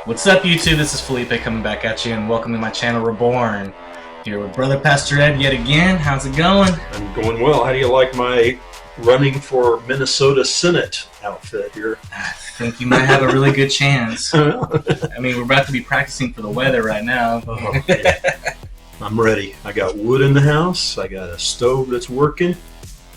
What's up, YouTube? This is Felipe coming back at you, and welcome to my channel, ReBorn. Here with Brother Pastor Ed yet again. How's it going? I'm going well. How do you like my running for Minnesota Senate outfit here? I think you might have a really good chance. I mean, we're about to be practicing for the weather right now. Oh, yeah. I'm ready. I got wood in the house. I got a stove that's working.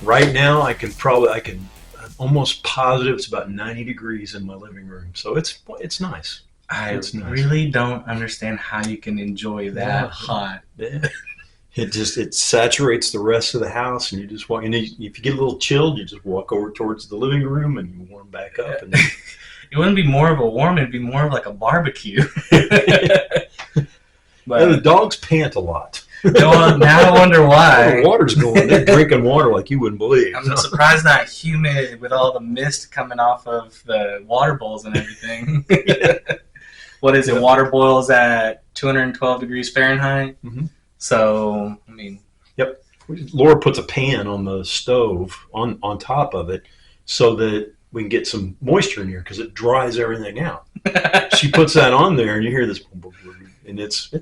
Right now, I'm almost positive it's about 90 degrees in my living room. So it's nice. It's nice. Really don't understand how you can enjoy that hot. Yeah. It saturates the rest of the house, and you just walk. And if you get a little chilled, you just walk over towards the living room and you warm back up. And it wouldn't be more of a warm; it'd be more of like a barbecue. But the dogs pant a lot. Now I wonder why. The water's going. They're drinking water like you wouldn't believe. I'm surprised not humid with all the mist coming off of the water bowls and everything. What is it? Yep. Water boils at 212 degrees Fahrenheit. Mm-hmm. So, I mean. Yep. Laura puts a pan on the stove on top of it so that we can get some moisture in here because it dries everything out. She puts that on there, and you hear this, and it's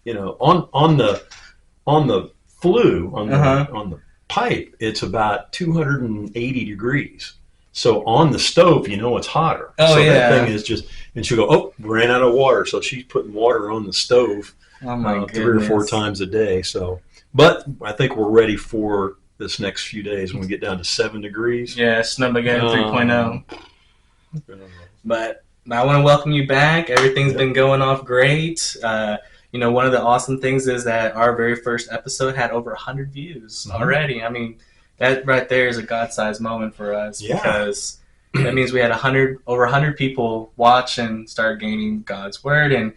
on the flue on the pipe, it's about 280 degrees. So on the stove, it's hotter. That thing is just, and she'll go, oh, ran out of water. So she's putting water on the stove 3 or 4 times a day. So, but I think we're ready for this next few days when we get down to 7 degrees. Yeah, Snowmageddon 3.0. But I want to welcome you back. Everything's been going off great. One of the awesome things is that our very first episode had over 100 views already. I mean, that right there is a God-sized moment for us because that means we had over 100 people watch and start gaining God's word and,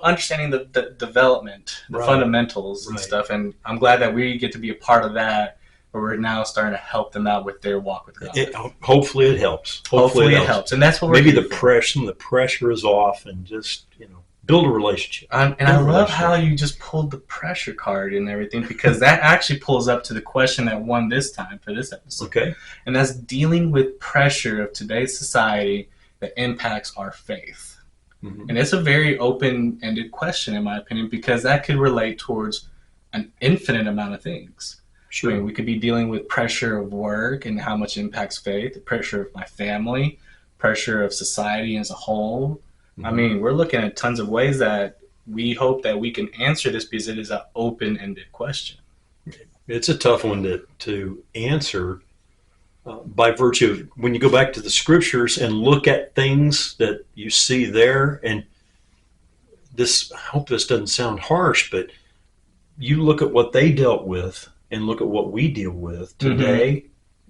understanding the development, the fundamentals and stuff. And I'm glad that we get to be a part of that, where we're now starting to help them out with their walk with God. Hopefully it helps. Hopefully it helps. And that's what we're maybe some of the pressure is off and just, build a relationship. I love how you just pulled the pressure card and everything, because that actually pulls up to the question that won this time for this episode. Okay. And that's dealing with pressure of today's society that impacts our faith. Mm-hmm. And it's a very open-ended question, in my opinion, because that could relate towards an infinite amount of things. Sure. I mean, we could be dealing with pressure of work and how much impacts faith, the pressure of my family, pressure of society as a whole. I mean, we're looking at tons of ways that we hope that we can answer this because it is an open-ended question. It's a tough one to answer by virtue of when you go back to the scriptures and look at things that you see there. And I hope this doesn't sound harsh, but you look at what they dealt with and look at what we deal with today.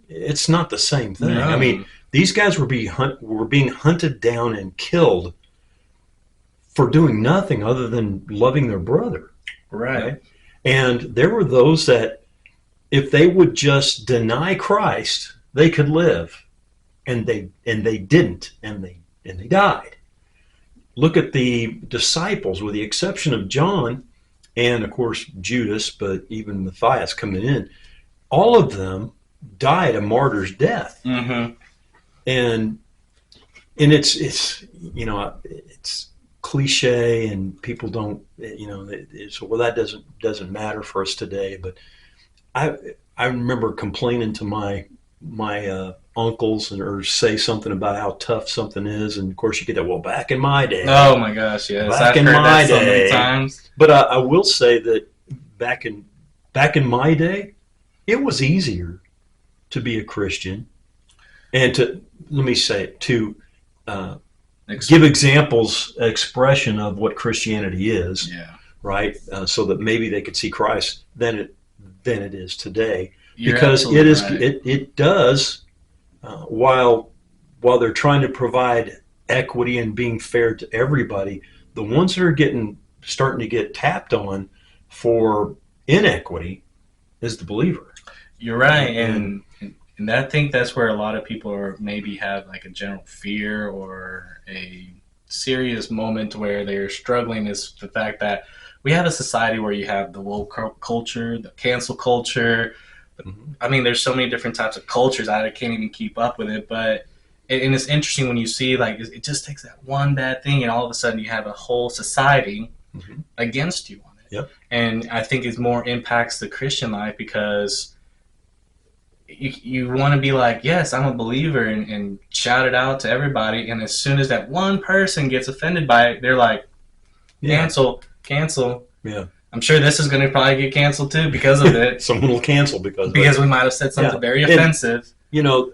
It's not the same thing. No. I mean, these guys were being hunted down and killed for doing nothing other than loving their brother. Right. And there were those that if they would just deny Christ, they could live. And they didn't, and they died. Look at the disciples, with the exception of John and of course Judas, but even Matthias coming in, all of them died a martyr's death. Mm-hmm. And it's cliche, and people don't, that doesn't matter for us today. But I remember complaining to my uncles or say something about how tough something is, and of course you get that. Well, back in my day. Oh my gosh, yes. Back in my day. So many times. But I will say that back in my day, it was easier to be a Christian, and to give expression of what Christianity is, right? So that maybe they could see Christ than it is today, because it does. While they're trying to provide equity and being fair to everybody, the ones that are starting to get tapped on for inequity is the believer. You're right, and I think that's where a lot of people maybe have like a general fear or a serious moment where they're struggling, is the fact that we have a society where you have the woke culture, the cancel culture. I mean, there's so many different types of cultures. I can't even keep up with it, but and it's interesting when you see like it just takes that one bad thing, and all of a sudden you have a whole society against you on it. Yep. And I think it more impacts the Christian life because you want to be like, yes, I'm a believer, and shout it out to everybody. And as soon as that one person gets offended by it, they're like, cancel. Yeah. I'm sure this is going to probably get canceled too because of it. Someone will cancel because we might have said something very offensive. And,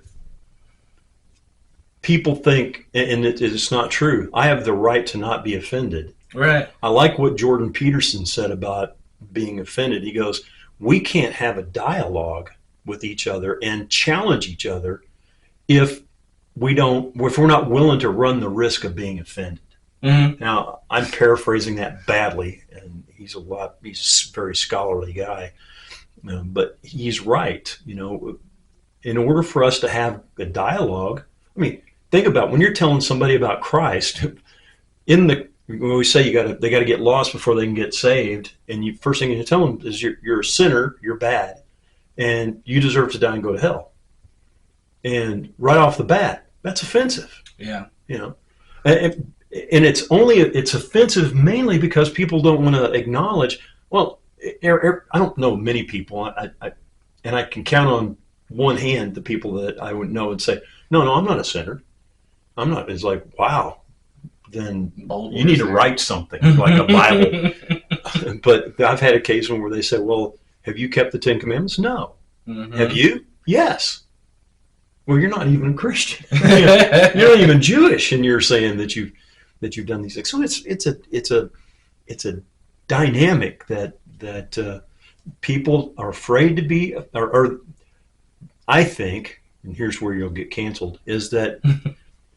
people think, and it's not true, I have the right to not be offended. Right. I like what Jordan Peterson said about being offended. He goes, we can't have a dialogue with each other and challenge each other if we're not willing to run the risk of being offended. Mm-hmm. Now, I'm paraphrasing that badly, and he's a very scholarly guy, but he's right. In order for us to have a dialogue, I mean, think about when you're telling somebody about Christ. When we say they got to get lost before they can get saved, and first thing you tell them is you're a sinner, you're bad, and you deserve to die and go to hell. And right off the bat, that's offensive. Yeah. And it's offensive mainly because people don't want to acknowledge. Well, I don't know many people, and I can count on one hand the people that I would know and say, no, I'm not a sinner. I'm not. It's like, wow. Then you need to write something like a Bible. But I've had occasions where they say, well, have you kept the Ten Commandments? No. Mm-hmm. Have you? Yes. Well, you're not even a Christian. You're not even Jewish, and you're saying that you've done these things. So it's a dynamic that people are afraid to be, or I think, and here's where you'll get canceled, is that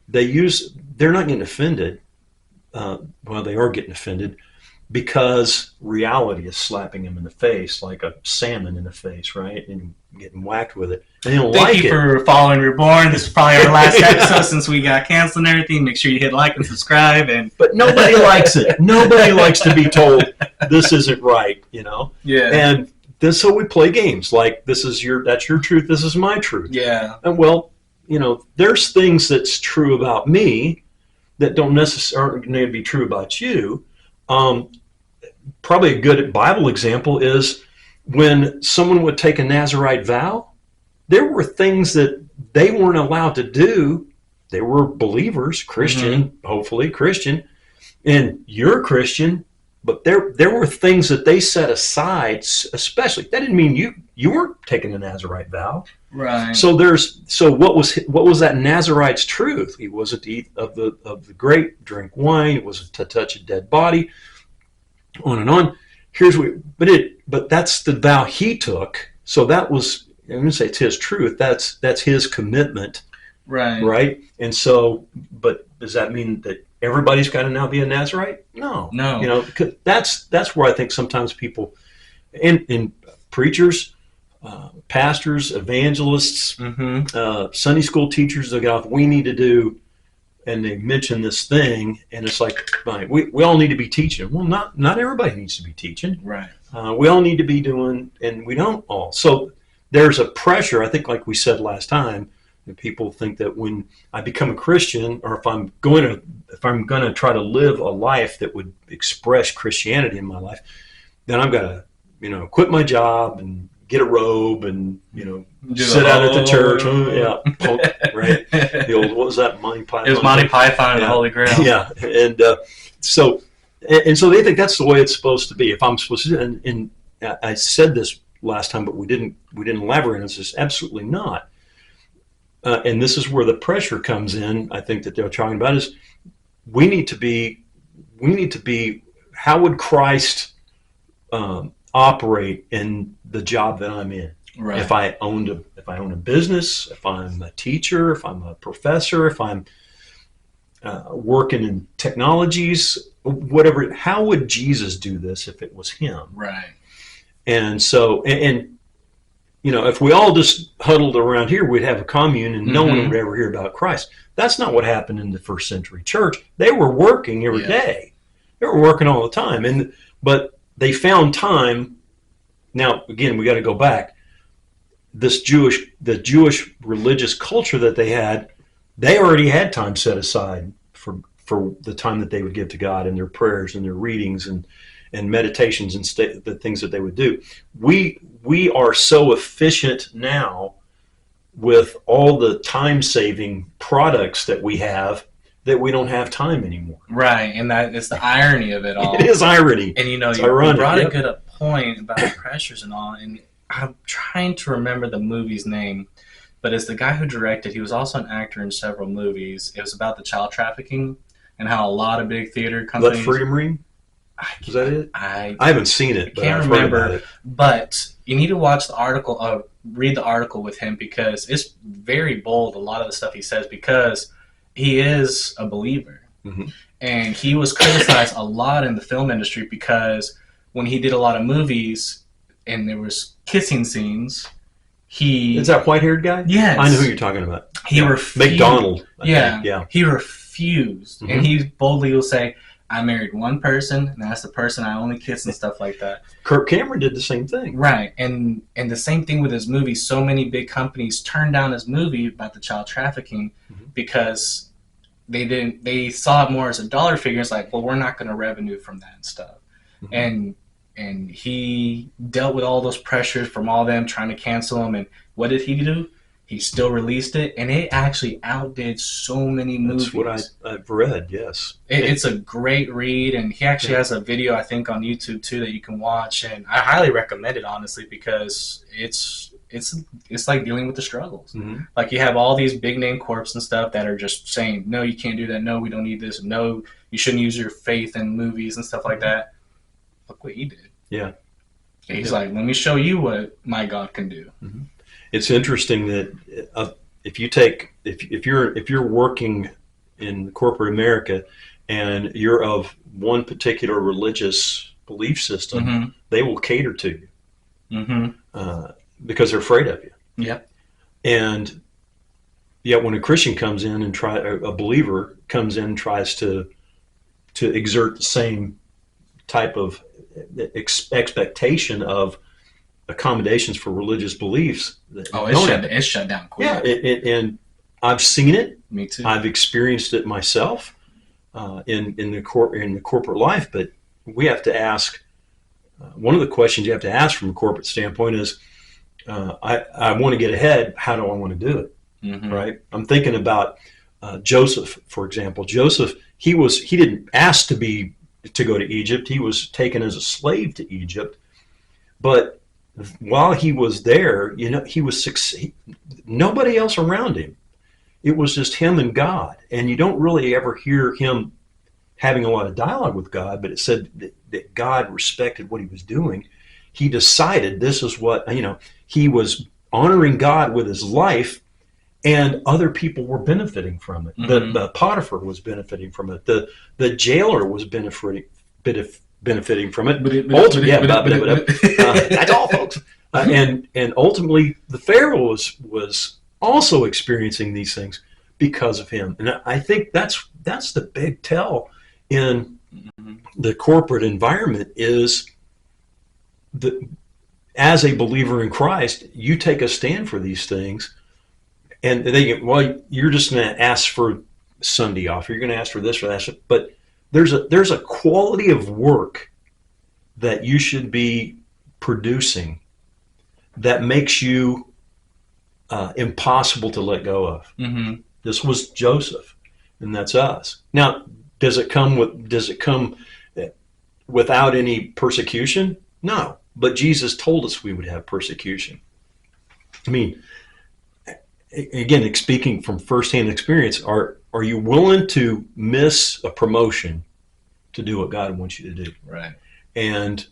they're not getting offended. Well, they are getting offended because reality is slapping them in the face like a salmon in the face, right? And getting whacked with it. And they don't like it. Thank you for following ReBorn. This is probably our last episode since we got canceled and everything. Make sure you hit like and subscribe. But nobody likes it. Nobody likes to be told this isn't right, Yeah. And so we play games like that's your truth, this is my truth. Yeah. And well, there's things that's true about me that don't necessarily need to be true about you. Probably a good Bible example is when someone would take a Nazirite vow, there were things that they weren't allowed to do. They were believers, Christian, hopefully Christian, and you're Christian, but there were things that they set aside, especially. That didn't mean you weren't taking a Nazirite vow. Right. So what was that Nazirite's truth? He wasn't to eat of the grape, drink wine. It wasn't to touch a dead body. On and on. But that's the vow he took. So that was, I'm going to say it's his truth. That's his commitment. Right. Right. And so, but does that mean that everybody's got to now be a Nazirite? No. Because that's where I think sometimes people, and preachers, pastors, evangelists, Sunday school teachers, they go, we need to do, and they mention this thing, and it's like, fine, we all need to be teaching. Well, not everybody needs to be teaching. Right. We all need to be doing, and we don't all. So there's a pressure, I think, like we said last time, that people think that when I become a Christian, or if I'm going to try to live a life that would express Christianity in my life, then I've got to, quit my job and get a robe and sit out at the church. Right. The old, what was that, Monty Python? It was Monty Python and the Holy Grail. Yeah, and so they think that's the way it's supposed to be. If I'm supposed to, and I said this last time, but we didn't elaborate on this. It's absolutely not. And this is where the pressure comes in. I think that they're talking about is we need to be. How would Christ operate in the job that I'm in? Right. If I own a business, if I'm a teacher, if I'm a professor, if I'm working in technologies, whatever. How would Jesus do this if it was him? Right. And so, if we all just huddled around here, we'd have a commune and no one would ever hear about Christ. That's not what happened in the first century church. They were working every day. They were working all the time. But they found time. Now, again, we got to go back. The Jewish religious culture that they had, they already had time set aside for the time that they would give to God and their prayers and their readings and meditations and the things that they would do. We are so efficient now with all the time-saving products that we have that we don't have time anymore. Right, and that is the irony of it all. It is irony. And you ironic, brought a good point about the pressures and all, and I'm trying to remember the movie's name, but it's the guy who directed. He was also an actor in several movies. It was about the child trafficking and how a lot of big theater companies... Let Freedom Ring? Is that it? I haven't seen it, but can't I've remember. Heard about it. But you need to watch the article, read the article with him, because it's very bold, a lot of the stuff he says, because he is a believer. Mm-hmm. And he was criticized a lot in the film industry because when he did a lot of movies and there was kissing scenes, Is that white-haired guy? Yes. I know who you're talking about. He refused. McDonald. Yeah. He refused. Mm-hmm. And he boldly will say, I married one person, and that's the person I only kiss and stuff like that. Kirk Cameron did the same thing. Right. And the same thing with his movie. So many big companies turned down his movie about the child trafficking because they saw it more as a dollar figure. It's like, well, we're not going to revenue from that and stuff. Mm-hmm. And he dealt with all those pressures from all them trying to cancel him. And what did he do? He still released it, and it actually outdid so many movies. That's what I've read, yes. It's a great read, and he actually has a video, I think, on YouTube, too, that you can watch. And I highly recommend it, honestly, because it's like dealing with the struggles. Mm-hmm. Like, you have all these big-name corps and stuff that are just saying, no, you can't do that. No, we don't need this. No, you shouldn't use your faith in movies and stuff like that. Look what he did. Yeah. And he's like, let me show you what my God can do. Mm-hmm. It's interesting that if you're working in corporate America and you're of one particular religious belief system, they will cater to you because they're afraid of you. Yeah. And yet, when a Christian comes in and a believer comes in and tries to exert the same type of expectation of accommodations for religious beliefs. It's shut down quick. Yeah, and I've seen it. Me too. I've experienced it myself in the corporate life. But we have to ask. One of the questions you have to ask from a corporate standpoint is, I want to get ahead. How do I want to do it? Mm-hmm. Right. I'm thinking about Joseph, for example. Joseph, he didn't ask to go to Egypt. He was taken as a slave to Egypt, but while he was there, he was nobody else around him. It was just him and God, and you don't really ever hear him having a lot of dialogue with God. But it said that God respected what he was doing. He decided this is what he was honoring God with his life, and other people were benefiting from it. Mm-hmm. The Potiphar was benefiting from it. The jailer was benefiting from it. That's all, folks. And ultimately, the Pharaoh was also experiencing these things because of him. And I think that's the big tell in the corporate environment is that as a believer in Christ, you take a stand for these things. And you're just going to ask for Sunday off. You're going to ask for this or that. But there's a quality of work that you should be producing that makes you impossible to let go of. Mm-hmm. This was Joseph, and that's us. Now, does it come without any persecution? No, but Jesus told us we would have persecution. I mean, again, speaking from firsthand experience, are you willing to miss a promotion to do what God wants you to do? Right. And,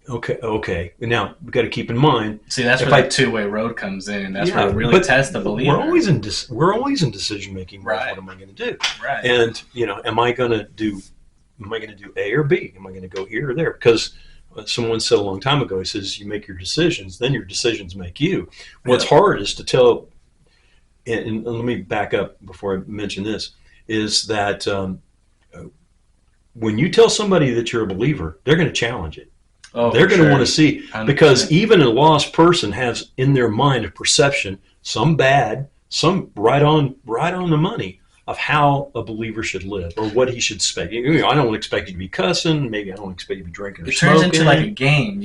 okay. Now, we've got to keep in mind. See, that's where the two-way road comes in. That's where it really tests the believer. We're always in decision-making. Right. What am I going to do? Right. And, am I going to do A or B? Am I going to go here or there? Because someone said a long time ago, he says, you make your decisions, then your decisions make you. What's hard is to tell, and let me back up before I mention this, is that when you tell somebody that you're a believer, they're going to challenge it. Oh, they're going to want to see, 100%. Because even a lost person has in their mind a perception, some bad, some right on the money of how a believer should live or what he should expect. I don't expect you to be cussing. Maybe I don't expect you to be drinking or It smoking. turns into like a game,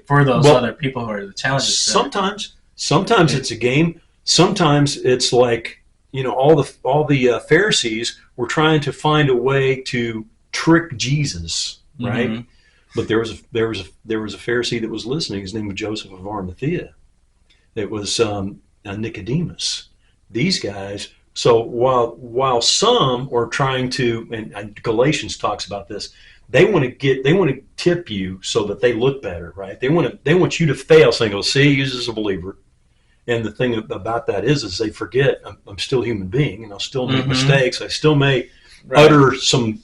for those other people who are the challenges. Sometimes it's a game. Sometimes it's like, all the Pharisees were trying to find a way to trick Jesus, right? Mm-hmm. But there was a Pharisee that was listening. His name was Joseph of Arimathea. It was Nicodemus. These guys. So while some are trying to, and Galatians talks about this, they want to tip you so that they look better, right? They want you to fail, saying, "Oh, see, he's as a believer." And the thing about that is they forget I'm still a human being, and I'll still make mm-hmm. mistakes. I still may utter some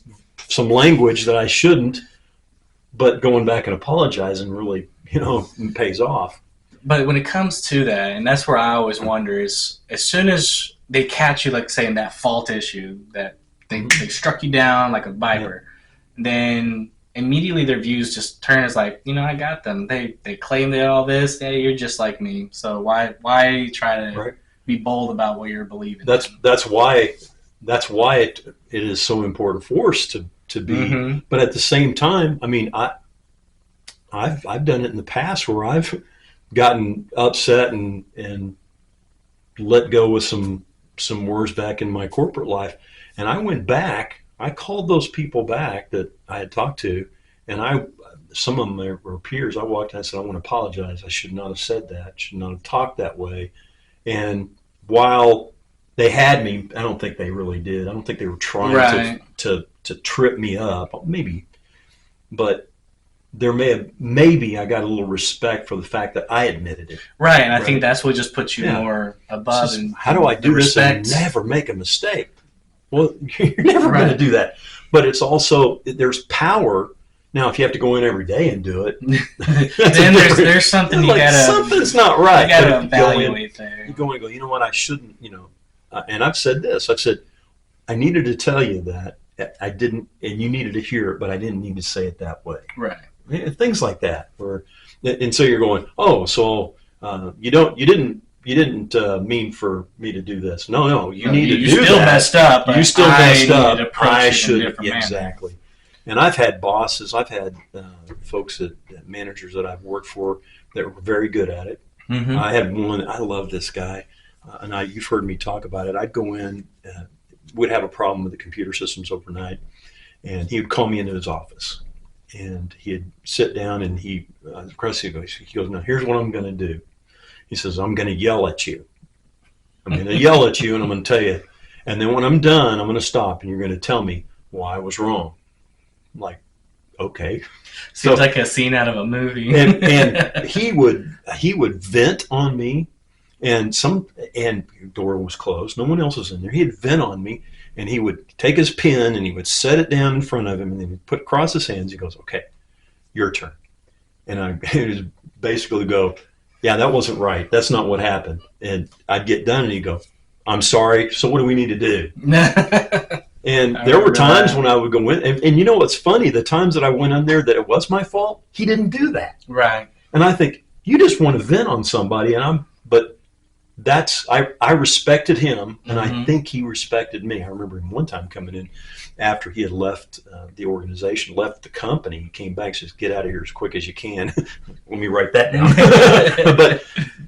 language that I shouldn't, but going back and apologizing really, pays off. But when it comes to that, and that's where I always wonder is, as soon as they catch you, like say in that fault issue that they struck you down like a viper, then immediately their views just turn as like, I got them. They claim they all this. Hey, you're just like me. So why try to be bold about what you're believing? That's why it is so important for us to be. Mm-hmm. But at the same time, I mean, I've done it in the past where I've gotten upset and let go with some words back in my corporate life, and I went back. I called those people back that I had talked to, and some of them were peers. I walked in and said, "I want to apologize. I should not have said that. Should not have talked that way." And while they had me, I don't think they really did. I don't think they were trying to trip me up. Maybe, but maybe I got a little respect for the fact that I admitted it. Right, and I think that's what just puts you more above. How do I do this and never make a mistake? Well, you're never going to do that. But it's also, there's power. Now, if you have to go in every day and do it, then there's something you got to... Something's not right. You got to evaluate there. You go in and go, you know what, I shouldn't, and I've said this. I've said, I needed to tell you that. I didn't, and you needed to hear it, but I didn't need to say it that way. Right. Things like that. And so you're going, oh, so you didn't mean for me to do this. No, you need to do that. You still messed up. You still messed up. I should, exactly. And I've had bosses, I've had folks managers that I've worked for that were very good at it. Mm-hmm. I had one, I love this guy, and you've heard me talk about it. I'd go in, would have a problem with the computer systems overnight, and he would call me into his office. And he'd sit down and he goes, "Now here's what I'm going to do." He says, "I'm going to yell at you. I'm going to yell at you, and I'm going to tell you. And then when I'm done, I'm going to stop, and you're going to tell me why I was wrong." I'm like, okay. Seems like a scene out of a movie. and he would vent on me, and the door was closed. No one else was in there. He'd vent on me. And he would take his pen and he would set it down in front of him, and then he'd put across his hands. He goes, "Okay, your turn." And I would basically go, "Yeah, that wasn't right. That's not what happened." And I'd get done, and he'd go, "I'm sorry. So what do we need to do?" And there were times when I would go in, and you know what's funny? The times that I went in there that it was my fault, he didn't do that. Right. And I think, you just want to vent on somebody, but I respected him, and mm-hmm. I think he respected me. I remember him one time coming in after he had left the organization, left the company. He came back and says, "Get out of here as quick as you can." Let me write that down.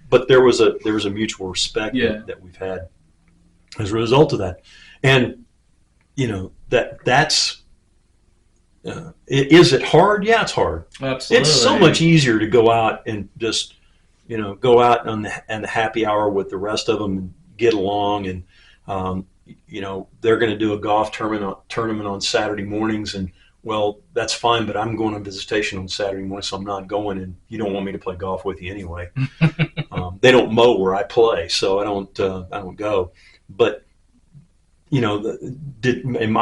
but there was a mutual respect that we've had as a result of that. And that's is it hard? Yeah, it's hard. Absolutely. It's so much easier to go out and just go out on the happy hour with the rest of them and get along. And, they're going to do a golf tournament on Saturday mornings. And, well, that's fine, but I'm going on visitation on Saturday morning, so I'm not going. And you don't want me to play golf with you anyway. They don't mow where I play, so I don't go. But, I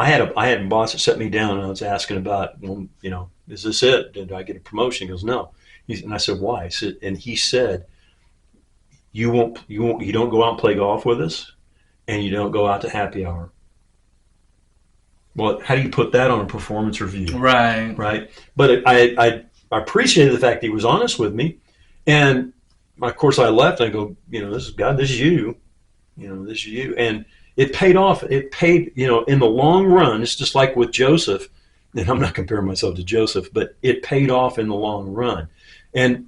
had a boss that set me down, and I was asking about, well, is this it? Did I get a promotion? He goes, "No." And I said, "Why?" He said, you don't go out and play golf with us, and you don't go out to happy hour. Well, how do you put that on a performance review? Right. But I appreciated the fact that he was honest with me, and of course I left. And I go, "This is God. This is you. This is you. And it paid off. It paid, in the long run. It's just like with Joseph, and I'm not comparing myself to Joseph, but it paid off in the long run. And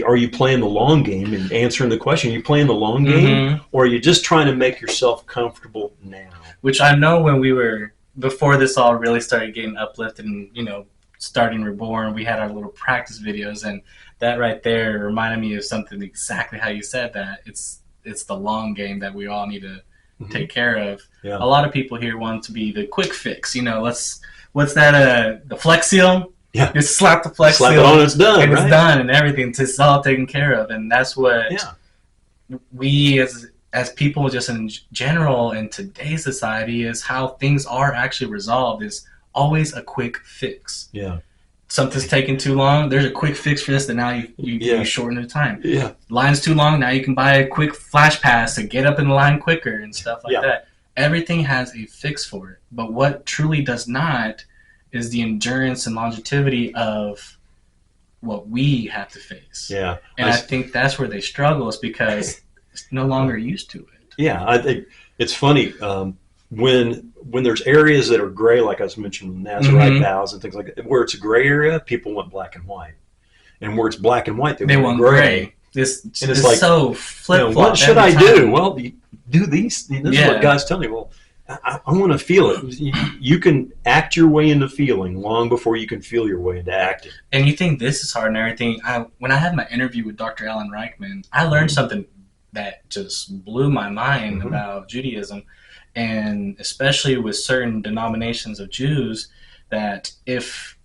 are you playing the long game and answering the question? Are you playing the long game, or are you just trying to make yourself comfortable now? Which I know before this all really started getting uplifted and, starting ReBorn, we had our little practice videos, and that right there reminded me of something exactly how you said that. It's the long game that we all need to take care of. Yeah. A lot of people here want to be the quick fix. What's that? The Flex Seal? Yeah. Just slap the Flex Seal. Seal. Slap it on, it's done. And right? It's done, and everything. It's all taken care of. And that's what we as people just in general in today's society is how things are actually resolved is always a quick fix. Yeah. Something's taking too long, there's a quick fix for this, that now you shorten the time. Yeah. Line's too long, now you can buy a quick flash pass to get up in the line quicker and stuff like that. Everything has a fix for it. But what truly does not is the endurance and longevity of what we have to face. Yeah. And I think that's where they struggle, is because it's no longer used to it. Yeah, I think it's funny when there's areas that are gray, like I was mentioning, Nazarite vows and things like that, where it's a gray area, people want black and white, and where it's black and white, they want gray. It's like, so flip flop. What should I do? Well, you do these. This is what God's telling you. Well, I want to feel it. You can act your way into feeling long before you can feel your way into acting. And you think this is hard and everything. When I had my interview with Dr. Alan Reichman, I learned something that just blew my mind about Judaism, and especially with certain denominations of Jews, that if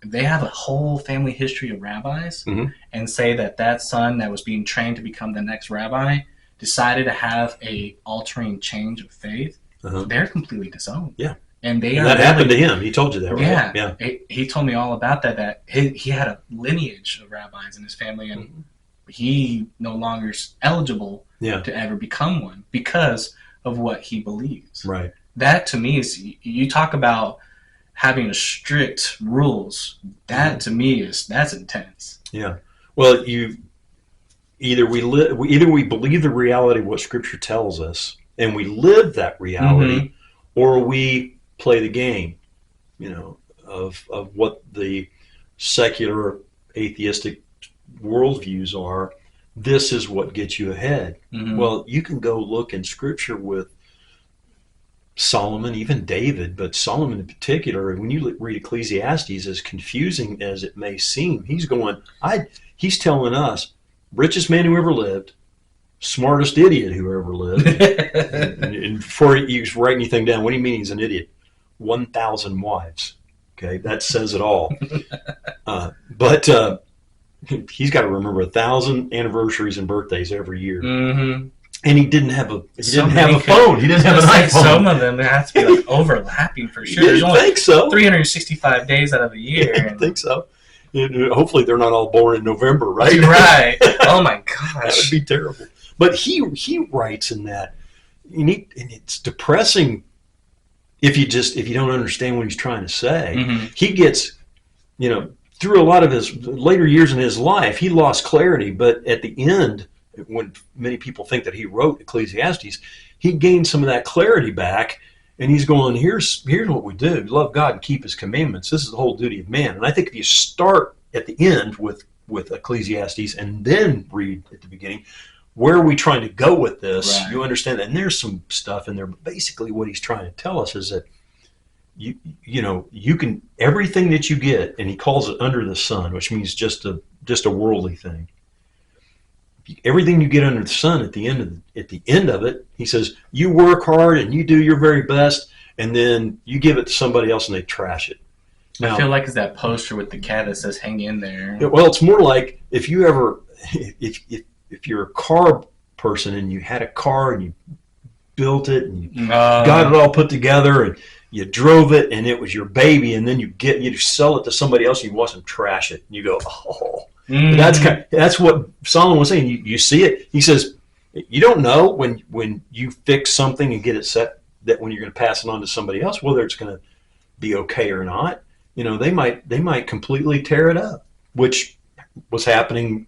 they have a whole family history of rabbis and say that son that was being trained to become the next rabbi decided to have a altering change of faith, they're completely disowned. Yeah. And that happened to him. He told you that, right? Yeah. He told me all about that he had a lineage of rabbis in his family, and he no longer is eligible to ever become one because of what he believes. Right. That to me is, you talk about having a strict rules. That to me that's intense. Yeah. Well, either we believe the reality of what Scripture tells us and we live that reality, or we play the game, of what the secular atheistic worldviews are. This is what gets you ahead. Well, you can go look in Scripture with Solomon, even David, but Solomon in particular. When you read Ecclesiastes, as confusing as it may seem, he's telling us, richest man who ever lived, smartest idiot who ever lived. and before you write anything down, what do you mean he's an idiot? 1,000 wives. Okay, that says it all. But he's got to remember 1,000 anniversaries and birthdays every year. And he didn't have a phone. He didn't have an iPhone. Some of them have to be like overlapping for sure. There's only think so. 365 days out of the year. I think so. And hopefully they're not all born in November, right? Right. Oh my gosh, that would be terrible. But he writes in that, and it's depressing if you don't understand what he's trying to say. He gets, through a lot of his later years in his life, he lost clarity. But at the end, when many people think that he wrote Ecclesiastes, he gained some of that clarity back, and he's going, here's what we do: love God and keep His commandments. This is the whole duty of man. And I think if you start at the end with Ecclesiastes and then read at the beginning, where are we trying to go with this? Right. You understand that. And there's some stuff in there, but basically what he's trying to tell us is that you can, everything that you get, and he calls it under the sun, which means just a worldly thing. Everything you get under the sun, at the end of it, he says, you work hard and you do your very best, and then you give it to somebody else and they trash it. Now, I feel like it's that poster with the cat that says "Hang in there." Well, it's more like if you're a car person and you had a car and you built it and you got it all put together and you drove it and it was your baby, and then you sell it to somebody else and you watch them trash it and you go, oh. That's what Solomon was saying. You see it. He says, you don't know when you fix something and get it set that when you're going to pass it on to somebody else, whether it's going to be okay or not. They might completely tear it up, which was happening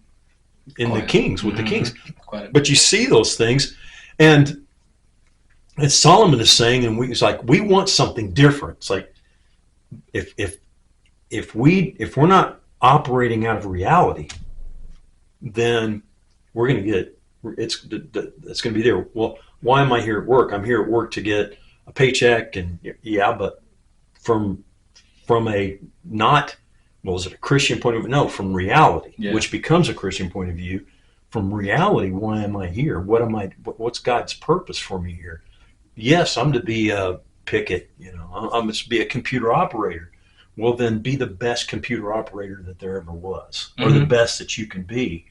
in the Kings with the Kings. But you see those things, And as Solomon is saying, and it's like we want something different. It's like if we're not operating out of reality, then we're going to get it's going to be there. Well, why am I here at work? I'm here at work to get a paycheck, and yeah, but from a not, well, is it a Christian point of view? No, from reality, which becomes a Christian point of view. From reality, why am I here? What's God's purpose for me here? Yes, I'm to be a picket, I'm to be a computer operator. Well, then be the best computer operator that there ever was, or the best that you can be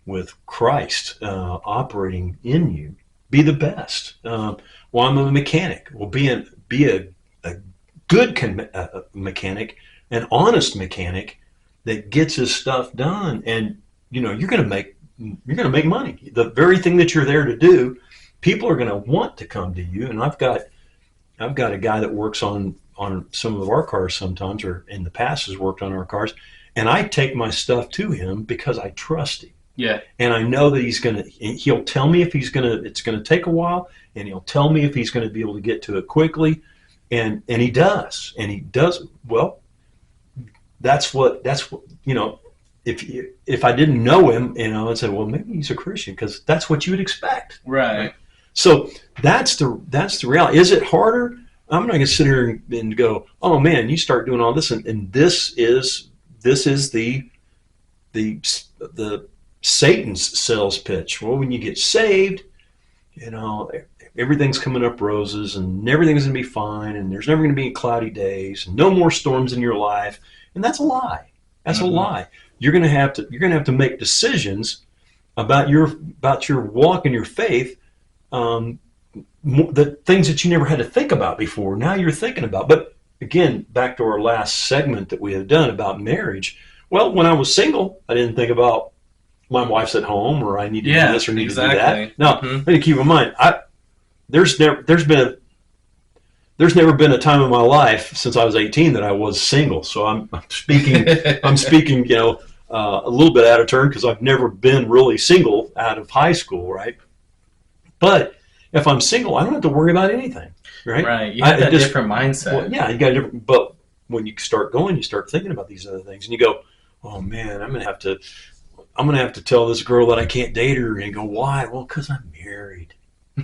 with Christ operating in you. Be the best. Well, I'm a mechanic. Well, be a good mechanic, an honest mechanic that gets his stuff done, and you're going to make money. The very thing that you're there to do, people are going to want to come to you. And I've got a guy that works on some of our cars sometimes, or in the past has worked on our cars, and I take my stuff to him because I trust him. Yeah. And I know that he'll tell me if it's going to take a while, and he'll tell me if he's going to be able to get to it quickly. And he does. Well, that's what, if I didn't know him, I'd say, well, maybe he's a Christian, because that's what you would expect. Right. So that's the reality. Is it harder? I'm not going to sit here and go, oh man, you start doing all this, and this is the Satan's sales pitch. Well, when you get saved, everything's coming up roses, and everything's going to be fine, and there's never going to be cloudy days, and no more storms in your life. And that's a lie. That's a lie. You're going to have to make decisions about your walk and your faith, the things that you never had to think about before. Now you're thinking about. But again, back to our last segment that we have done about marriage. Well, when I was single, I didn't think about my wife's at home, or I need to do this or need to do that. Now, let me keep in mind, there's never been a time in my life since I was 18 that I was single. So I'm speaking, a little bit out of turn, because I've never been really single out of high school, right? But if I'm single, I don't have to worry about anything, right? Right. You have that different mindset. Well, yeah, you got a different. But when you start going, you start thinking about these other things, and you go, "Oh man, I'm gonna have to tell this girl that I can't date her." And go, "Why?" Well, because I'm married.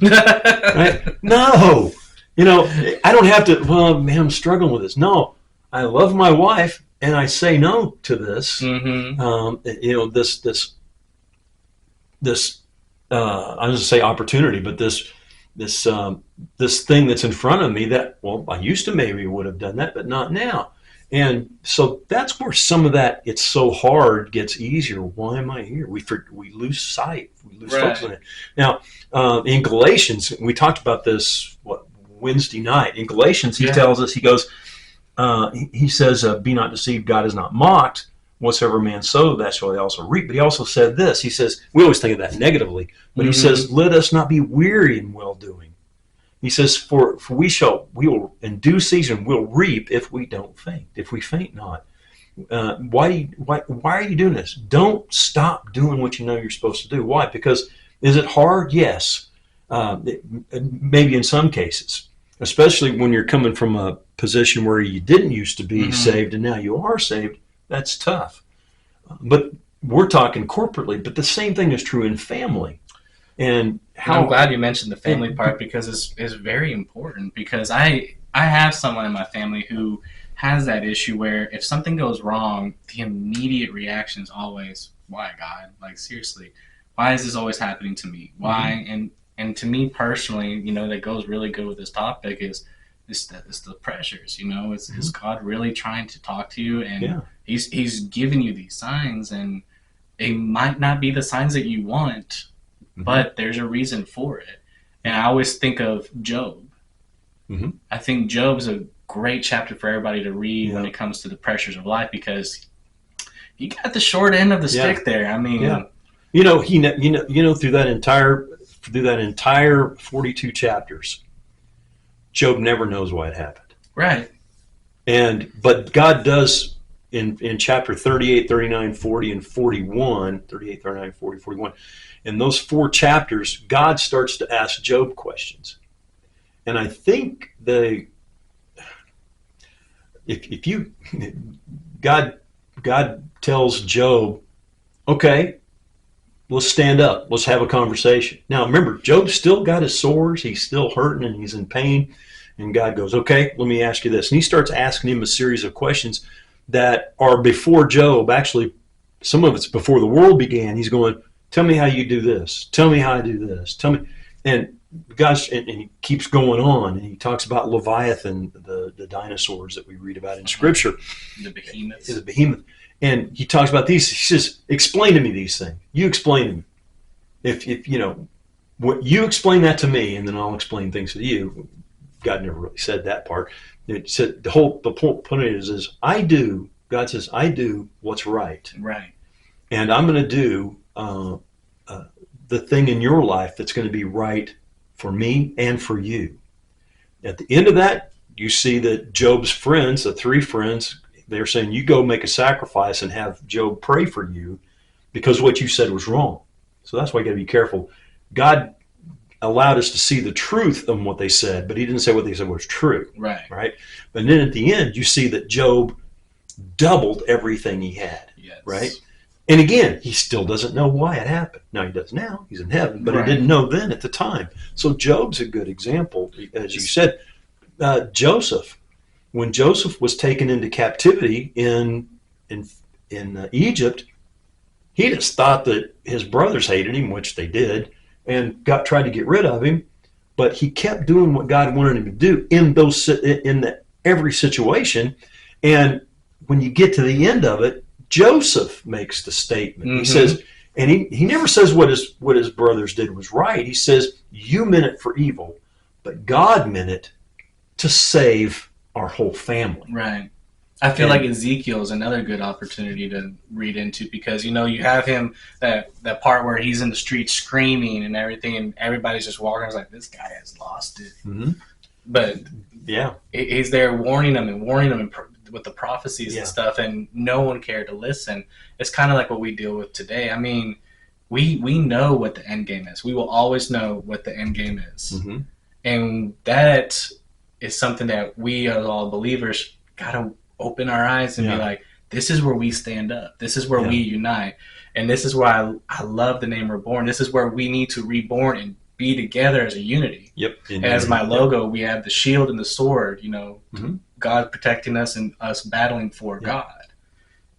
Right? No, I don't have to. Well, man, I'm struggling with this. No, I love my wife, and I say no to this. This. I was going to say opportunity, but this thing that's in front of me that, well, I used to maybe would have done that, but not now. And so that's where some of that, it's so hard, gets easier. Why am I here? We lose sight. We lose focus on it. Now, in Galatians, we talked about this, Wednesday night. In Galatians, he tells us, he goes, he says, be not deceived, God is not mocked. Whatsoever man sow, that shall he also reap. But he also said this. He says, we always think of that negatively, but he says, let us not be weary in well-doing. He says, for we will in due season we'll reap if we don't faint, if we faint not. Why are you doing this? Don't stop doing what you know you're supposed to do. Why? Because is it hard? Yes. Maybe in some cases, especially when you're coming from a position where you didn't used to be saved and now you are saved. That's tough. But we're talking corporately, but the same thing is true in family. And I'm glad you mentioned the family part, because it's very important, because I have someone in my family who has that issue where if something goes wrong, the immediate reaction is always, why, God? Like, seriously, why is this always happening to me? Why? And to me personally, that goes really good with this topic is it's the pressures, is God really trying to talk to you, and he's giving you these signs, and it might not be the signs that you want, but there's a reason for it. And I always think of Job. I think Job's a great chapter for everybody to read when it comes to the pressures of life, because he got the short end of the stick there. I mean, through that entire 42 chapters, Job never knows why it happened. Right. But God does in chapter 38, 39, 40, and 41, 38, 39, 40, 41, in those 4 chapters, God starts to ask Job questions. And I think if you, God tells Job, okay, let's stand up. Let's have a conversation. Now, remember, Job's still got his sores. He's still hurting and he's in pain. And God goes, okay, let me ask you this. And he starts asking him a series of questions that are before Job. Actually, some of it's before the world began. He's going, tell me how you do this. Tell me how I do this. Tell me. And and he keeps going on. And he talks about Leviathan, the dinosaurs that we read about in Scripture. The behemoths. The behemoth. And he talks about these. He says, explain to me these things. You explain to me. If you know, what you explain that to me, and then I'll explain things to you. God never really said that part. It said the point is I do. God says, I do what's right. Right. And I'm going to do the thing in your life that's going to be right for me and for you. At the end of that, you see that Job's friends, the 3 friends, they're saying, you go make a sacrifice and have Job pray for you because what you said was wrong. So that's why you got to be careful. God allowed us to see the truth of what they said, but he didn't say what they said was true. Right. Right. But then at the end, you see that Job doubled everything he had. Yes. Right. And again, he still doesn't know why it happened. Now he does now. He's in heaven, but Right. he didn't know then at the time. So Job's a good example. As you said, Joseph, when Joseph was taken into captivity in Egypt, he just thought that his brothers hated him, which they did, and tried to get rid of him. But he kept doing what God wanted him to do in every situation. And when you get to the end of it, Joseph makes the statement. Mm-hmm. He says, and he never says what his brothers did was right. He says, you meant it for evil, but God meant it to save our whole family. Right. I feel like Ezekiel is another good opportunity to read into because, you have him, that part where he's in the street screaming and everything, and everybody's just walking. I was like, this guy has lost it. Mm-hmm. But yeah, he's there warning them with the prophecies and stuff, and no one cared to listen. It's kind of like what we deal with today. I mean, we know what the end game is. We will always know what the end game is. Mm-hmm. And that is something that we as all believers got to open our eyes and be like, this is where we stand up. This is where we unite. And this is why I love the name ReBorn. This is where we need to reborn and be together as a unity. Yep. And as my logo, we have the shield and the sword, mm-hmm. God protecting us and us battling for God.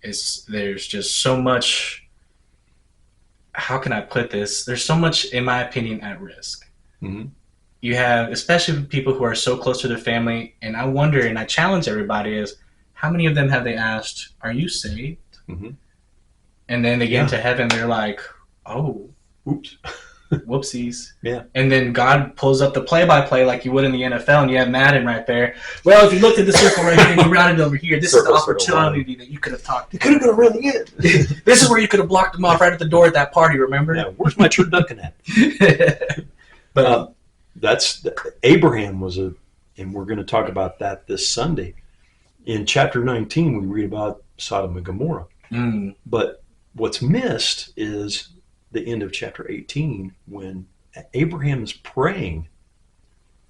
There's just so much, how can I put this? There's so much, in my opinion, at risk. Mm-hmm. You have, especially people who are so close to their family, and I wonder, and I challenge everybody is, how many of them have they asked, are you saved? Mm-hmm. And then they get into heaven, they're like, oh, oops, whoopsies. Yeah. And then God pulls up the play-by-play like you would in the NFL, and you have Madden right there. Well, if you looked at the circle right here and you routed over here, this is the opportunity that you could have talked to. You could have gone around the end. This is where you could have blocked them off right at the door at that party, remember? Yeah, where's my turducken at? But that's Abraham was and we're going to talk about that this Sunday. In chapter 19, we read about Sodom and Gomorrah. Mm. But what's missed is the end of chapter 18 when Abraham is praying.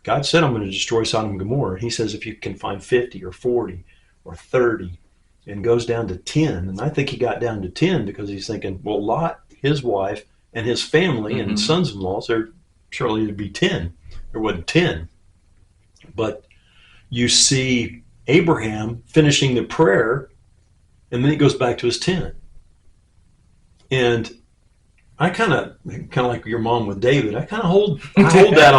God said, I'm going to destroy Sodom and Gomorrah. He says, if you can find 50 or 40 or 30, and goes down to 10. And I think he got down to 10 because he's thinking, well, Lot, his wife, and his family and sons-in-laws, surely it'd be 10. There wasn't 10. But you see Abraham finishing the prayer, and then he goes back to his tent. And I kind of like your mom with David. I hold that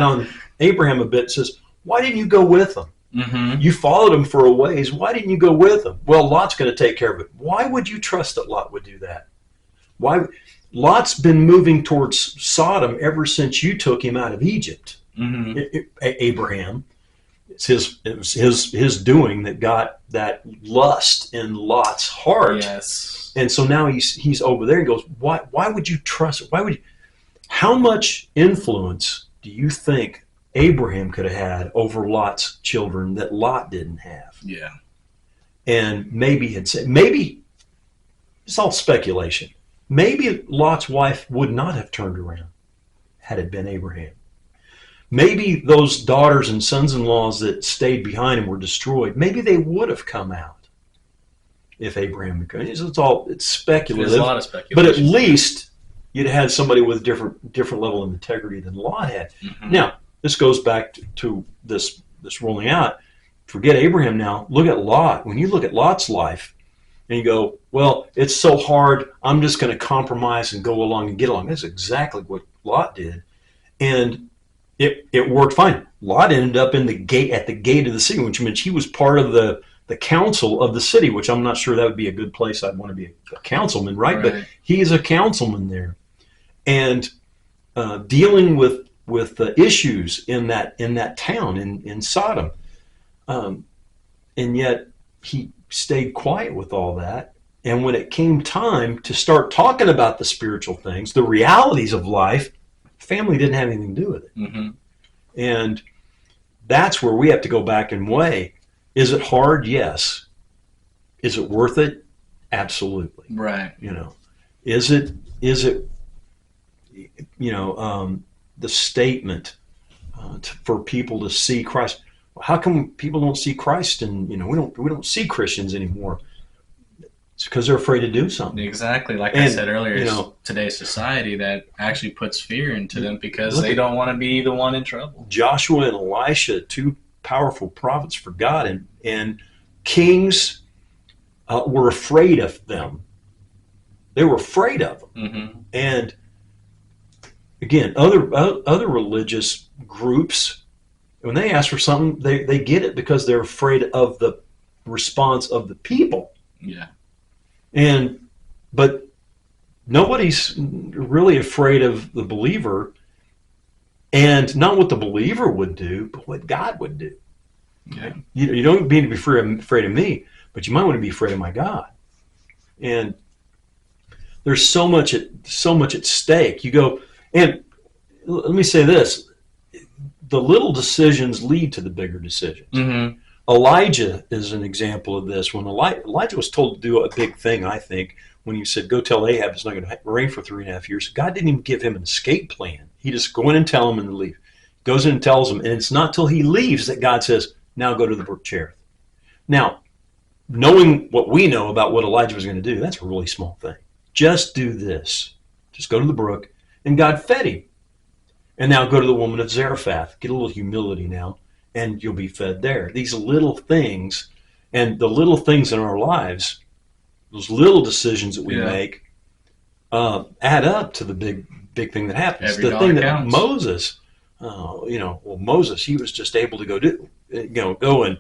on Abraham a bit. It says, why didn't you go with him? Mm-hmm. You followed him for a ways. Why didn't you go with him? Well, Lot's going to take care of it. Why would you trust that Lot would do that? Why? Lot's been moving towards Sodom ever since you took him out of Egypt. Mm-hmm. Abraham. It was his doing that got that lust in Lot's heart. Yes. And so now he's over there. He goes, why would you trust? How much influence do you think Abraham could have had over Lot's children that Lot didn't have? Yeah. and maybe had said, maybe it's all speculation. Maybe Lot's wife would not have turned around had it been Abraham. Maybe those daughters and sons-in-laws that stayed behind and were destroyed, maybe they would have come out if Abraham had come. It's speculative. There's a lot of speculation. But at least you'd have had somebody with different level of integrity than Lot had. Mm-hmm. Now, this goes back to this rolling out. Forget Abraham now. Look at Lot. When you look at Lot's life and you go, well, it's so hard, I'm just going to compromise and go along and get along. That's exactly what Lot did. And it worked fine. Lot ended up at the gate of the city, which meant he was part of the council of the city, which I'm not sure that would be a good place. I'd want to be a councilman, right? But he is a councilman there. And dealing with the issues in that town, in Sodom. And yet he stayed quiet with all that. And when it came time to start talking about the spiritual things, the realities of life, family didn't have anything to do with it. Mm-hmm. And that's where we have to go back and weigh. Is it hard? Yes. Is it worth it? Absolutely. Right. Is it the statement for people to see Christ. How come people don't see Christ, and we don't see Christians anymore? It's because they're afraid to do something. Exactly, like I said earlier, it's today's society that actually puts fear into them because they don't want to be the one in trouble. Joshua and Elisha, two powerful prophets for God, and kings were afraid of them. They were afraid of them, mm-hmm. And again, other religious groups, when they ask for something, they get it because they're afraid of the response of the people. Yeah. But nobody's really afraid of the believer, and not what the believer would do, but what God would do. Yeah. You don't need to be afraid of me, but you might want to be afraid of my God. And there's so much at stake. You go, and let me say this: the little decisions lead to the bigger decisions. Mm-hmm. Elijah is an example of this. When Elijah was told to do a big thing, I think, when he said, go tell Ahab it's not going to rain for 3.5 years, God didn't even give him an escape plan. He just go in and tell him and leave. Goes in and tells him, and it's not till he leaves that God says, now go to the brook Cherith. Now, knowing what we know about what Elijah was going to do, that's a really small thing. Just do this. Just go to the brook, and God fed him. And now go to the woman of Zarephath. Get a little humility now, and you'll be fed there. These little things, and the little things in our lives, those little decisions that we make, add up to the big thing that happens. Every the thing that counts. Moses, Moses, he was just able to go and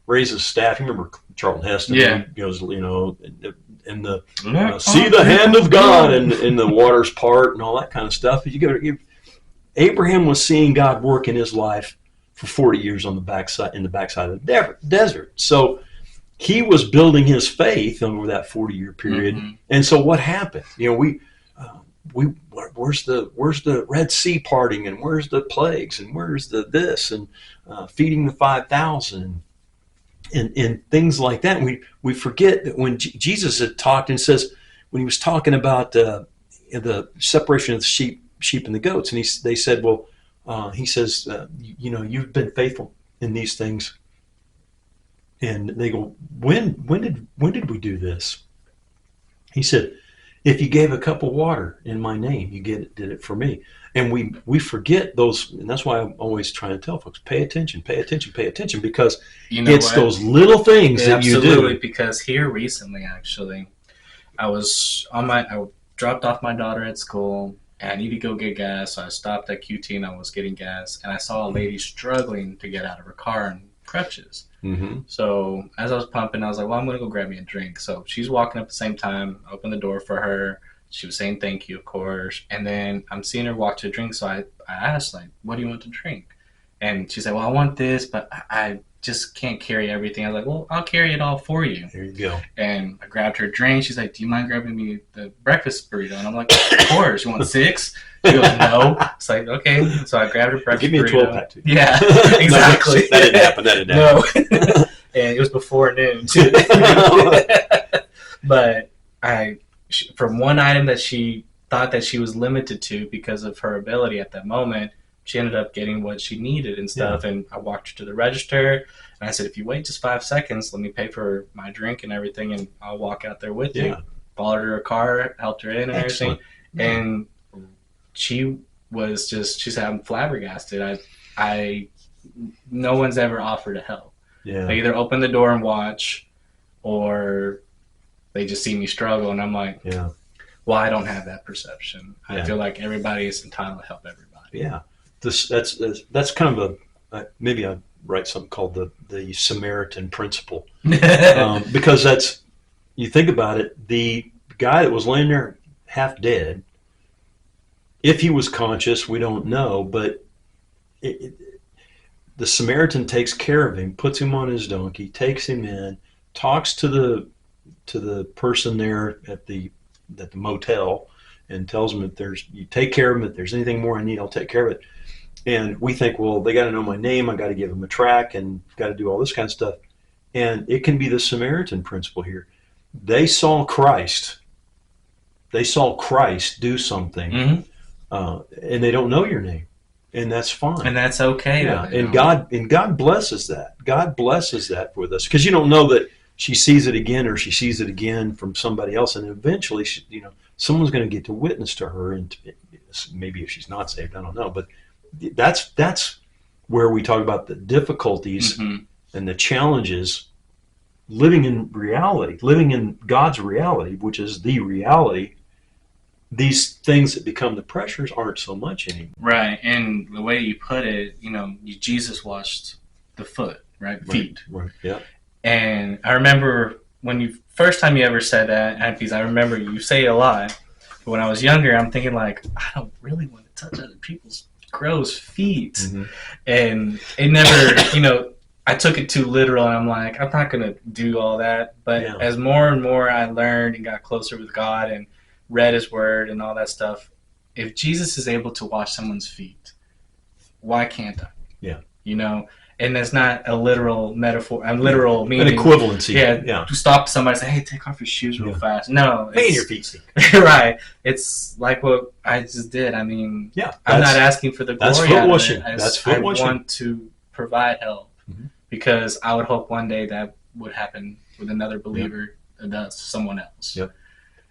raise his staff. You remember Charlton Heston? Yeah. He goes, in the see the hand of God and in the waters part and all that kind of stuff. Abraham was seeing God work in his life for 40 years in the backside of the desert. So he was building his faith over that 40-year period. Mm-hmm. And so what happened? Where's the Red Sea parting, and where's the plagues, and where's the this, and feeding the 5,000, and things like that. And we forget that when Jesus had talked and says, when he was talking about the separation of the sheep and the goats, and they said, well, he says, you've been faithful in these things. And they go, when did we do this? He said, if you gave a cup of water in my name, you did it for me. And we forget those, and that's why I'm always trying to tell folks, pay attention, because it's those little things that you do. Absolutely, because here recently, actually, I dropped off my daughter at school, and I needed to go get gas, so I stopped at QT and I was getting gas, and I saw a lady struggling to get out of her car in crutches. Mm-hmm. So as I was pumping, I was like, well, I'm going to go grab me a drink. So she's walking up at the same time, I opened the door for her. She was saying thank you, of course. And then I'm seeing her walk to a drink, so I asked, like, what do you want to drink? And she said, well, I want this, but I just can't carry everything. I was like, well, I'll carry it all for you. There you go. And I grabbed her drink. She's like, do you mind grabbing me the breakfast burrito? And I'm like, of course. You want 6? She goes, no. It's like, okay. So I grabbed her breakfast burrito. Give me a 12-pack, too. Yeah, exactly. That didn't happen. No. and it was before noon too. But from one item that she thought that she was limited to because of her ability at that moment, she ended up getting what she needed and stuff. Yeah. And I walked her to the register, and I said, if you wait just 5 seconds, let me pay for my drink and everything, and I'll walk out there with you. Followed her car, helped her in and everything. And she said, I'm flabbergasted. No one's ever offered to help. Yeah. They either open the door and watch, or they just see me struggle, and I'm like, well, I don't have that perception. I feel like everybody is entitled to help everybody. Yeah. That's kind of maybe I'd write something called the Samaritan principle, because you think about it, the guy that was laying there half dead, if he was conscious, we don't know, but the Samaritan takes care of him, puts him on his donkey, takes him in, talks to the person there at the motel, and tells him that you take care of him. If there's anything more I need, I'll take care of it. And we think, well, they got to know my name. I got to give them a track and got to do all this kind of stuff. And it can be the Samaritan principle here. They saw Christ. They saw Christ do something, and they don't know your name, and that's fine. And that's okay. Yeah. And God blesses that. God blesses that with us, because you don't know that she sees it again, or she sees it again from somebody else, and eventually, someone's going to get to witness to her, and maybe if she's not saved, I don't know, but that's where we talk about the difficulties and the challenges living in reality, living in God's reality, which is the reality. These things that become the pressures aren't so much anymore. Right, and the way you put it, Jesus washed the foot, right? Feet. Right. Yeah. And I remember when first time you ever said that, because I remember you say it a lot. But when I was younger, I'm thinking like, I don't really want to touch other people's gross feet. And it never, I took it too literal, and I'm like, I'm not going to do all that. But as more and more I learned and got closer with God and read his word and all that stuff, if Jesus is able to wash someone's feet, why can't I? Yeah. And that's not a literal metaphor, a literal meaning. An equivalency. Yeah. To stop somebody and say, hey, take off your shoes real fast. No. Hey, your feet stink. Right. It's like what I just did. I mean, I'm not asking for the glory. That's foot washing. That's foot washing. I want to provide help, because I would hope one day that would happen with another believer that does someone else. Yep.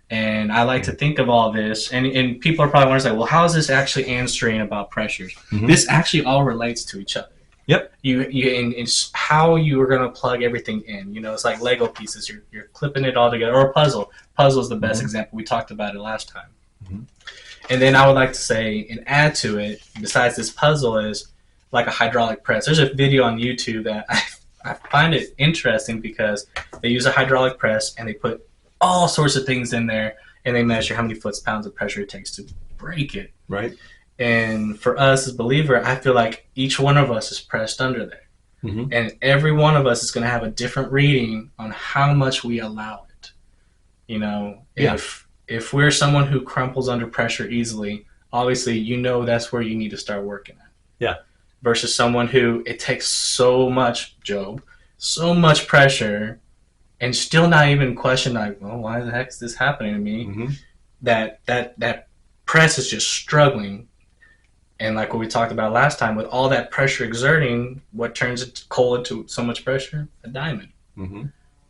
And I like to think of all this, and people are probably wondering, well, how is this actually answering about pressures? This actually all relates to each other. Yep. It's how you are going to plug everything in. It's like Lego pieces. You're clipping it all together, or a puzzle. Puzzle is the best example. We talked about it last time. And then I would like to say, and add to it, besides this puzzle, is like a hydraulic press. There's a video on YouTube that I find it interesting, because they use a hydraulic press and they put all sorts of things in there, and they measure how many foot-pounds of pressure it takes to break it. Right. And for us as believer, I feel like each one of us is pressed under there. And every one of us is going to have a different reading on how much we allow it. If we're someone who crumples under pressure easily, obviously, that's where you need to start working at. Yeah. Versus someone who it takes so much pressure, and still not even question, like, well, why the heck is this happening to me? That press is just struggling. And like what we talked about last time, with all that pressure exerting, what turns coal into so much pressure? A diamond.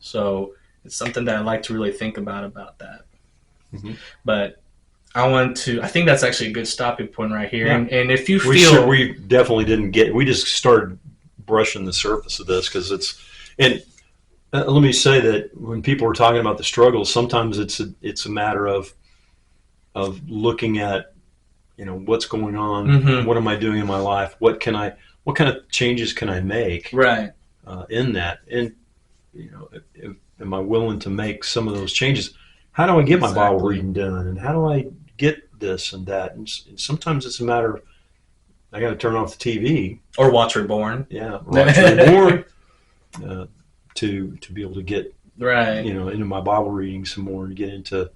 So it's something that I like to really think about that. But I think that's actually a good stopping point right here. Yeah. And if you feel... We definitely didn't we just started brushing the surface of this, because let me say that when people are talking about the struggles, sometimes it's a matter of looking at, what's going on, what am I doing in my life, what kind of changes can I make, right, in that, and am I willing to make some of those changes? How do I get my Bible reading done, and how do I get this and that? And sometimes it's a matter of, I got to turn off the TV or watch ReBorn. Yeah, watch ReBorn. To be able to get into my Bible reading some more, and get into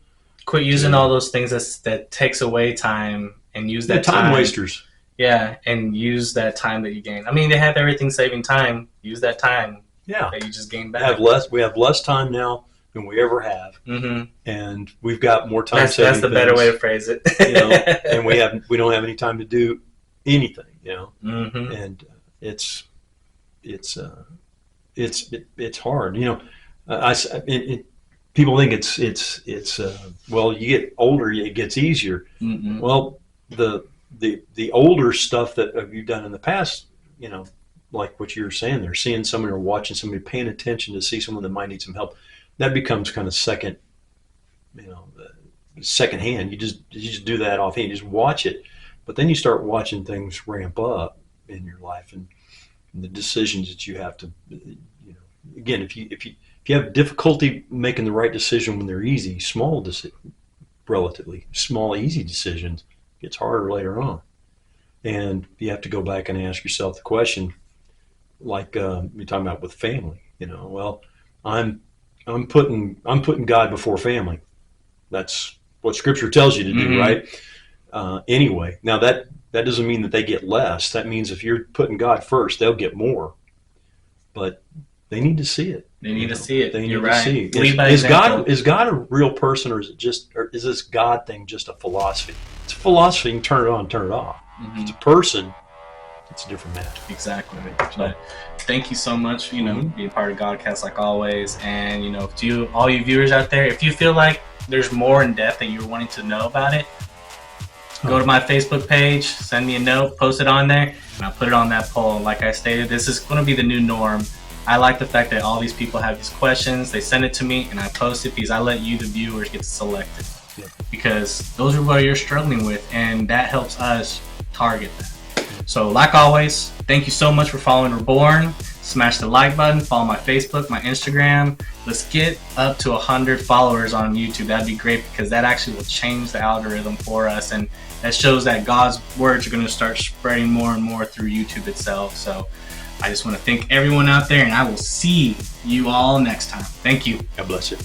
quit using all those things that takes away time, and use that time wasters. Yeah, and use that time that you gain. I mean, they have everything saving time. Use that time. Yeah. that you just gained We back. have less time now than we ever have, and we've got more time. That's the better way to phrase it. And we don't have any time to do anything. And it's hard. People think it's well, you get older, it gets easier. Well, the older stuff that you've done in the past, like what you were saying, they're seeing someone or watching somebody, paying attention to see someone that might need some help. That becomes kind of second hand. You just do that offhand. You just watch it, but then you start watching things ramp up in your life and the decisions that you have to. Again, if you have difficulty making the right decision when they're easy, relatively small, easy decisions, it gets harder later on, and you have to go back and ask yourself the question, like you're talking about with family. Well, I'm putting God before family. That's what Scripture tells you to do, right? Anyway, now that doesn't mean that they get less. That means if you're putting God first, they'll get more. But they need to see it. They need to see it. They need You're to right. see it. Is God a real person, or is this God thing just a philosophy? It's a philosophy. You can turn it on, turn it off. If it's a person, it's a different matter. Exactly. But thank you so much, being part of Godcast like always. And, to all you viewers out there, if you feel like there's more in depth that you're wanting to know about it, go to my Facebook page, send me a note, post it on there, and I'll put it on that poll. Like I stated, this is going to be the new norm. I like the fact that all these people have these questions, they send it to me, and I post it because I let you, the viewers, get to select it. Yeah. Because those are what you're struggling with, and that helps us target that. So, like always, thank you so much for following ReBorn. Smash the like button, follow my Facebook, my Instagram. Let's get up to 100 followers on YouTube. That'd be great, because that actually will change the algorithm for us, and that shows that God's words are going to start spreading more and more through YouTube itself. So I just want to thank everyone out there, and I will see you all next time. Thank you. God bless you.